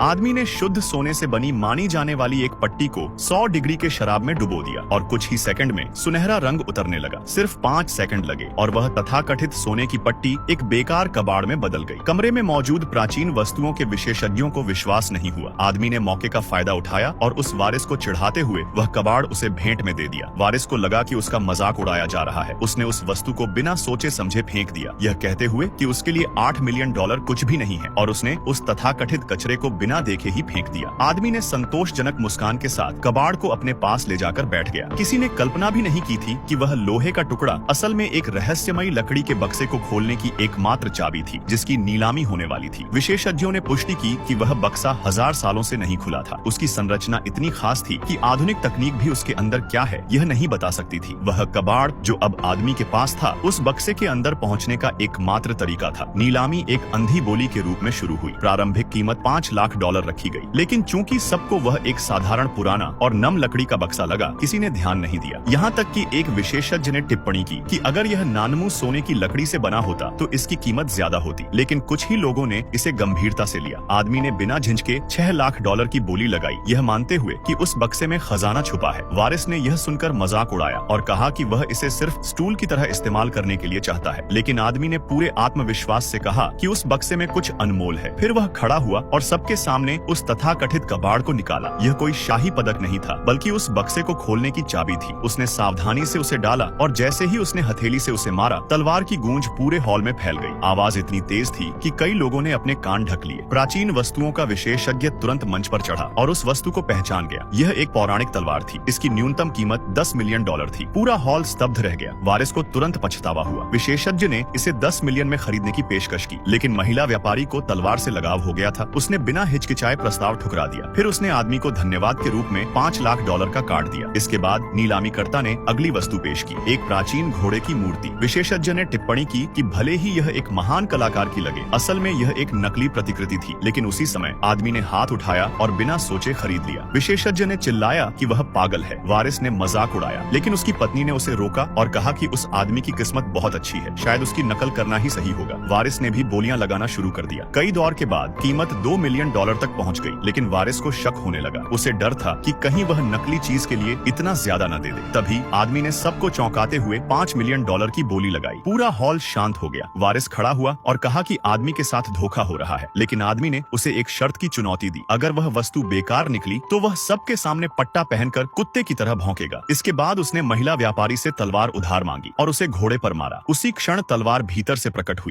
आदमी ने शुद्ध सोने से बनी मानी जाने वाली एक पट्टी को 100 डिग्री के शराब में डुबो दिया और कुछ ही सेकंड में सुनहरा रंग उतरने लगा। सिर्फ 5 सेकंड लगे और वह तथाकथित सोने की पट्टी एक बेकार कबाड़ में बदल गई। कमरे में मौजूद प्राचीन वस्तुओं के विशेषज्ञों को विश्वास नहीं हुआ। आदमी ने मौके का फायदा उठाया और उस वारिस को चिढ़ाते हुए वह कबाड़ उसे भेंट में दे दिया। वारिस को लगा कि उसका मजाक उड़ाया जा रहा है। उसने उस वस्तु को बिना सोचे समझे फेंक दिया, यह कहते हुए कि उसके लिए $8 मिलियन कुछ भी नहीं है, और उसने उस तथाकथित कचरे को बिना देखे ही फेंक दिया। आदमी ने संतोषजनक मुस्कान के साथ कबाड़ को अपने पास ले जाकर बैठ गया। किसी ने कल्पना भी नहीं की थी कि वह लोहे का टुकड़ा असल में एक रहस्यमयी लकड़ी के बक्से को खोलने की एकमात्र चाबी थी, जिसकी नीलामी होने वाली थी। विशेषज्ञों ने पुष्टि की कि वह बक्सा 1000 सालों से नहीं खुला था। उसकी संरचना इतनी खास थी कि आधुनिक तकनीक भी उसके अंदर क्या है यह नहीं बता सकती थी। वह कबाड़ जो अब आदमी के पास था, उस बक्से के अंदर पहुंचने का एकमात्र तरीका था। नीलामी एक अंधी बोली के रूप में शुरू हुई। प्रारंभिक कीमत $5 लाख रखी गई, लेकिन चूंकि सबको वह एक साधारण पुराना और नम लकड़ी का बक्सा लगा, किसी ने ध्यान नहीं दिया। यहाँ तक कि एक विशेषज्ञ ने टिप्पणी की कि अगर यह नानमू सोने की लकड़ी से बना होता तो इसकी कीमत ज्यादा होती, लेकिन कुछ ही लोगों ने इसे गंभीरता से लिया। आदमी ने बिना झिझके $6 लाख की बोली लगाई, यह मानते हुए कि उस बक्से में खजाना छुपा है। वारिस ने यह सुनकर मजाक उड़ाया और कहा कि वह इसे सिर्फ स्टूल की तरह इस्तेमाल करने के लिए चाहता है, लेकिन आदमी ने पूरे आत्मविश्वास से कहा कि उस बक्से में कुछ अनमोल है। फिर वह खड़ा हुआ और सबके सामने उस तथाकथित कबाड़ को निकाला। यह कोई शाही पदक नहीं था, बल्कि उस बक्से को खोलने की चाबी थी। उसने सावधानी से उसे डाला और जैसे ही उसने हथेली से उसे मारा, तलवार की गूंज पूरे हॉल में फैल गई। आवाज इतनी तेज थी कि कई लोगों ने अपने कान ढक लिए। प्राचीन वस्तुओं का विशेषज्ञ तुरंत मंच पर चढ़ा और उस वस्तु को पहचान गया। यह एक पौराणिक तलवार थी। इसकी न्यूनतम कीमत $10 मिलियन थी। पूरा हॉल स्तब्ध रह गया। वारिस को तुरंत पछतावा हुआ। विशेषज्ञ ने इसे 10 मिलियन में खरीदने की पेशकश की, लेकिन महिला व्यापारी को तलवार से लगाव हो गया था। उसने बिना हिचकिचाए प्रस्ताव ठुकरा दिया। फिर उसने आदमी को धन्यवाद के रूप में $5 लाख का कार्ड दिया। इसके बाद नीलामीकर्ता ने अगली वस्तु पेश की, एक प्राचीन घोड़े की मूर्ति। विशेषज्ञ ने टिप्पणी की कि भले ही यह एक महान कलाकार की लगे, असल में यह एक नकली प्रतिकृति थी। लेकिन उसी समय आदमी ने हाथ उठाया और बिना सोचे खरीद लिया। विशेषज्ञ ने चिल्लाया कि वह पागल है। वारिस ने मजाक उड़ाया, लेकिन उसकी पत्नी ने उसे रोका और कहा कि उस आदमी की किस्मत बहुत अच्छी है, शायद उसकी नकल करना ही सही होगा। वारिस ने भी बोलियां लगाना शुरू कर दिया। कई दौर के बाद कीमत $2 मिलियन तक पहुंच गई, लेकिन वारिस को शक होने लगा। उसे डर था कि कहीं वह नकली चीज के लिए इतना ज्यादा न दे दे। तभी आदमी ने सबको चौंकाते हुए $5 मिलियन की बोली लगाई। पूरा हॉल शांत हो गया। वारिस खड़ा हुआ और कहा कि आदमी के साथ धोखा हो रहा है, लेकिन आदमी ने उसे एक शर्त की चुनौती दी। अगर वह वस्तु बेकार निकली तो वह सबके सामने पट्टा पहनकर कुत्ते की तरह भौंकेगा। इसके बाद उसने महिला व्यापारी से तलवार उधार मांगी और उसे घोड़े पर मारा। उसी क्षण तलवार भीतर से प्रकट हुई।